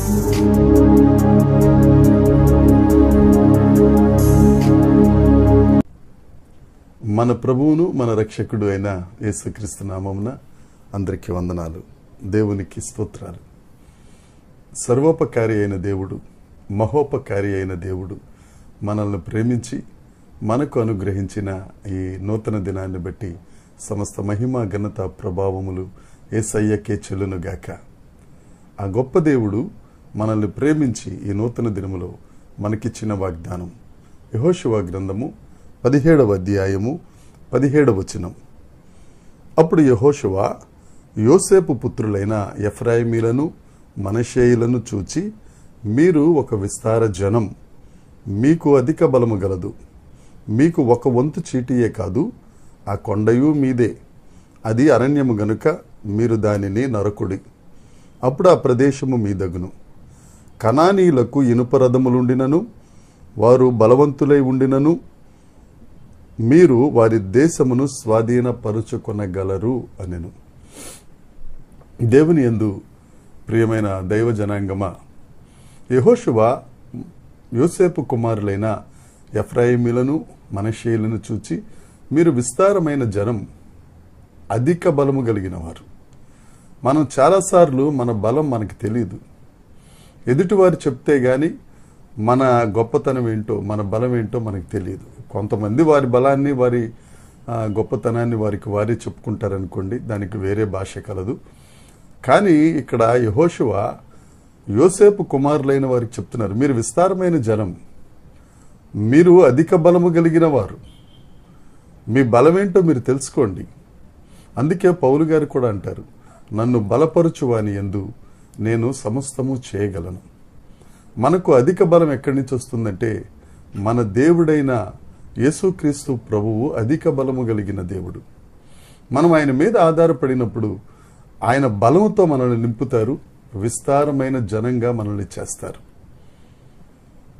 మన ప్రభువును మన రక్షకుడు అయిన యేసుక్రీస్తు నామమున అందరికీ వందనాలు. దేవునికి స్తోత్రాలు. సర్వోపకారి అయిన దేవుడు, మహోపకారి అయిన దేవుడు మనల్ని ప్రేమించి మనకు అనుగ్రహించిన ఈ నూతన దినాన్ని బట్టి సమస్త మహిమ ఘనత ప్రభావములు యేసయ్యకే చెల్లునుగాక. ఆ గొప్ప దేవుడు మనల్ని ప్రేమించి ఈ నూతన దినములో మనకిచ్చిన వాగ్దానం యెహోషువ గ్రంథము 17వ అధ్యాయము 17వ వచనం. అప్పుడు యెహోషువ యోసేపు పుత్రులైన ఎఫ్రాయిమీలను మనష్షేయులను చూచి, మీరు ఒక విస్తార జనం, మీకు అధిక బలము గలదు, మీకు ఒక వంతు చీటియే కాదు, ఆ కొండయు మీదే, అది అరణ్యము గనుక మీరు దానిని నరకుడి, అప్పుడు ఆ ప్రదేశము మీదగును. కనానీయులకు ఇనుప రథములుండినను వారు బలవంతులై ఉండినను మీరు వారి దేశమును స్వాధీనపరుచుకొనగలరు అనెను. దేవుని యందు ప్రియమైన దైవ జనాంగమా, యెహోషువ యోసేపు కుమారులైన ఎఫ్రాయిమీలను మనష్షేయులను చూచి, మీరు విస్తారమైన జనం, అధిక బలము కలిగిన వారు. మనం చాలాసార్లు మన బలం మనకు తెలియదు. ఎదుటివారు చెప్తే గాని మన గొప్పతనం ఏంటో, మన బలం ఏంటో మనకు తెలియదు. కొంతమంది వారి బలాన్ని, వారి గొప్పతనాన్ని వారే చెప్పుకుంటారనుకోండి, దానికి వేరే భాష కలదు. కానీ ఇక్కడ యెహోషువ యోసేపు కుమారులైన వారికి చెప్తున్నారు, మీరు విస్తారమైన జనం, మీరు అధిక బలము కలిగిన వారు, మీ బలమేంటో మీరు తెలుసుకోండి. అందుకే పౌలు గారు కూడా అంటారు, నన్ను బలపరుచువాని యందు నేను సమస్తము చేయగలను. మనకు అధిక బలం ఎక్కడి నుంచి వస్తుందంటే, మన దేవుడైన యేసుక్రీస్తు ప్రభువు అధిక బలము కలిగిన దేవుడు. మనం ఆయన మీద ఆధారపడినప్పుడు ఆయన బలంతో మనల్ని నింపుతారు, విస్తారమైన జనంగా మనల్ని చేస్తారు.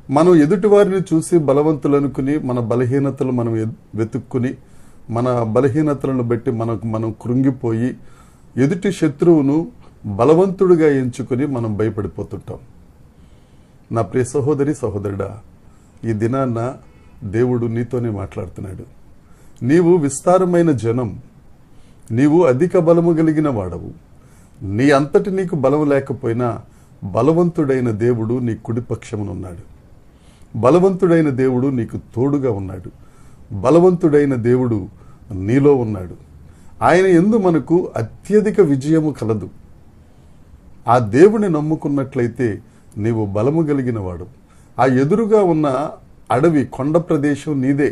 మనం ఎదుటి వారిని చూసి బలవంతులనుకుని మన బలహీనతలు మనం వెతుక్కుని, మన బలహీనతలను బట్టి మనం కృంగిపోయి ఎదుటి శత్రువును బలవంతుడిగా ఎంచుకుని మనం భయపడిపోతుంటాం. నా ప్రియ సహోదరి సహోదరుడా, ఈ దినాన్న దేవుడు నీతోనే మాట్లాడుతున్నాడు. నీవు విస్తారమైన జనం, నీవు అధిక బలము కలిగిన వాడవు. నీ అంతటి నీకు బలం లేకపోయినా బలవంతుడైన దేవుడు నీ కుడి పక్షమునున్నాడు. బలవంతుడైన దేవుడు నీకు తోడుగా ఉన్నాడు. బలవంతుడైన దేవుడు నీలో ఉన్నాడు. ఆయన యందు మనకు అత్యధిక విజయము కలదు. ఆ దేవుని నమ్ముకున్నట్లయితే నీవు బలము కలిగిన వాడు. ఆ ఎదురుగా ఉన్న అడవి, కొండ ప్రదేశం నీదే.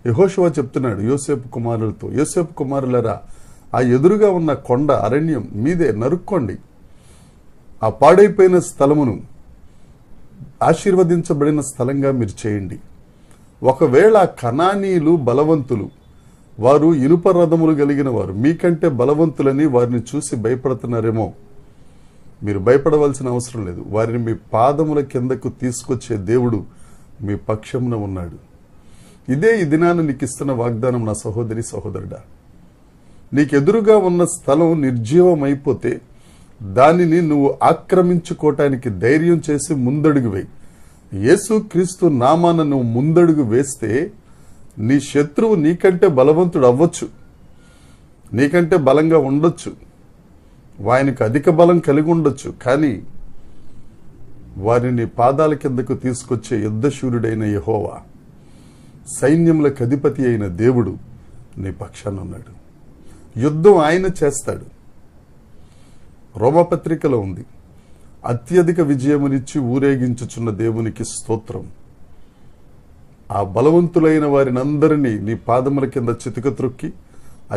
యెహోషువ చెప్తున్నాడు యోసేపు కుమారులతో, యోసేపు కుమారులరా, ఆ ఎదురుగా ఉన్న కొండ అరణ్యం మీదే, నరుక్కోండి. ఆ పాడైపోయిన స్థలమును ఆశీర్వదించబడిన స్థలంగా మీరు చేయండి. ఒకవేళ కనానీయులు బలవంతులు, వారు ఇనుప రథములు కలిగిన వారు, మీకంటే బలవంతులని వారిని చూసి భయపడుతున్నారేమో, మీరు భయపడవలసిన అవసరం లేదు. వారిని మీ పాదముల కిందకు తీసుకొచ్చే దేవుడు మీ పక్షమున ఉన్నాడు. ఇదే ఈ దినాన్ని నీకు ఇస్తున్న వాగ్దానం నా సహోదరి సహోదరుడా. నీకెదురుగా ఉన్న స్థలం నిర్జీవమైపోతే దానిని నువ్వు ఆక్రమించుకోవటానికి ధైర్యం చేసి ముందడుగు వేయి. యేసుక్రీస్తు నామాన నువ్వు ముందడుగు వేస్తే నీ శత్రువు నీకంటే బలవంతుడు అవ్వచ్చు, నీకంటే బలంగా ఉండొచ్చు, ఆయనకు అధిక బలం కలిగి ఉండొచ్చు. కానీ వారిని పాదాల కిందకు తీసుకొచ్చే యుద్ధశూరుడైన యెహోవా, సైన్యములకు అధిపతి అయిన దేవుడు నీ పక్షాన ఉన్నాడు. యుద్ధం ఆయన చేస్తాడు. రోమపత్రికలో ఉంది, అత్యధిక విజయమునిచ్చి ఊరేగించుచున్న దేవునికి స్తోత్రం. ఆ బలవంతులైన వారిని అందరినీ నీ పాదముల కింద చితక త్రొక్కి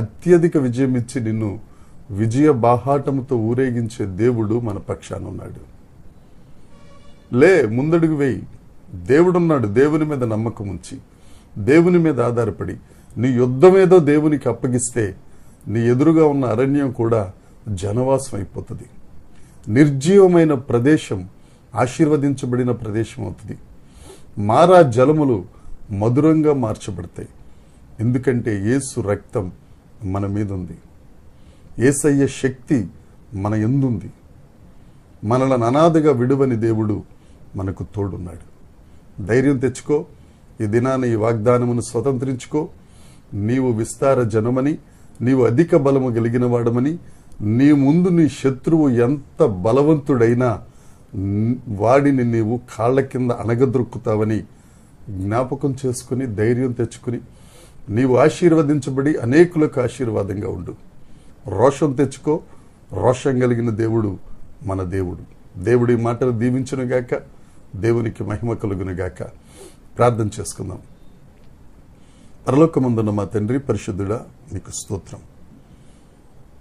అత్యధిక విజయం ఇచ్చి నిన్ను విజయ బాహాటముతో ఊరేగించే దేవుడు మన పక్షాన ఉన్నాడు. లే, ముందడుగు వేయి. దేవుడున్నాడు. దేవుని మీద నమ్మకం ఉంచి, దేవుని మీద ఆధారపడి నీ యుద్ధమేదో దేవునికి అప్పగిస్తే నీ ఎదురుగా ఉన్న అరణ్యం కూడా జనవాసం అయిపోతుంది. నిర్జీవమైన ప్రదేశం ఆశీర్వదించబడిన ప్రదేశం అవుతుంది. మారా జలములు మధురంగా మార్చబడతాయి. ఎందుకంటే యేసు రక్తం మన మీద ఉంది. యేసయ్య శక్తి మన యందుంది. మనలను అనాథగా విడువని దేవుడు మనకు తోడున్నాడు. ధైర్యం తెచ్చుకో. ఈ దినాన ఈ వాగ్దానమును స్వతంత్రించుకో. నీవు విస్తార జనమని, నీవు అధిక బలము కలిగిన వాడమని, నీ ముందు నీ శత్రువు ఎంత బలవంతుడైనా వాడిని నీవు కాళ్ళ కింద అణగద్రొక్కుతావని జ్ఞాపకం చేసుకుని ధైర్యం తెచ్చుకుని నీవు ఆశీర్వదించబడి అనేకులకు ఆశీర్వాదంగా ఉండు. రోషం తెచ్చుకో. రోషం కలిగిన దేవుడు మన దేవుడు. దేవుడి మాటలు దీవించునుగాక. దేవునికి మహిమ కలుగునుగాక. ప్రార్థన చేసుకుందాం. పరలోకమందున్న మా తండ్రి, పరిశుద్ధుడా, మీకు స్తోత్రం.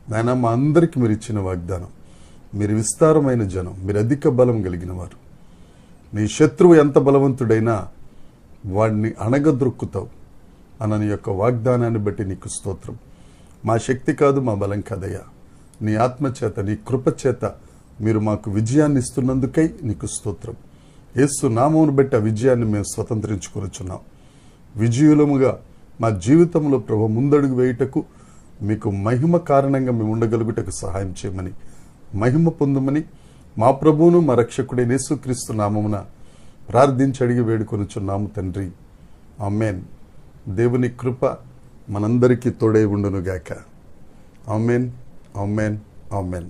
నాయన, మా అందరికీ మీరు ఇచ్చిన వాగ్దానం, మీరు విస్తారమైన జనం, మీరు అధిక బలం కలిగిన వారు. నీ శత్రువు ఎంత బలవంతుడైనా వాడిని అణగద్రొక్కుతావు అన్న నీ యొక్క వాగ్దానాన్ని బట్టి నీకు స్తోత్రం. మా శక్తి కాదు, మా బలం కాదయ్యా. నీ ఆత్మచేత, నీ కృపచేత మీరు మాకు విజయాన్ని ఇస్తున్నందుకై నీకు స్తోత్రం. యేసు నామమును బట్టి ఆ విజయాన్ని మేము స్వతంత్రించుకొనుచున్నాం. విజయులముగా మా జీవితంలో ప్రభు ముందడుగు వేయుటకు, మీకు మహిమ కారణంగా మేము ఉండగలుగుటకు సహాయం చేయమని, మహిమ పొందమని మా ప్రభువును మా రక్షకుడైన యేసుక్రీస్తు నామమున ప్రార్థించి అడిగి వేడుకొనుచున్నాము తండ్రి. ఆమేన్. దేవుని కృప మనందరికీ తోడై ఉండునుగాక. ఆమేన్, ఆమేన్, ఆమేన్.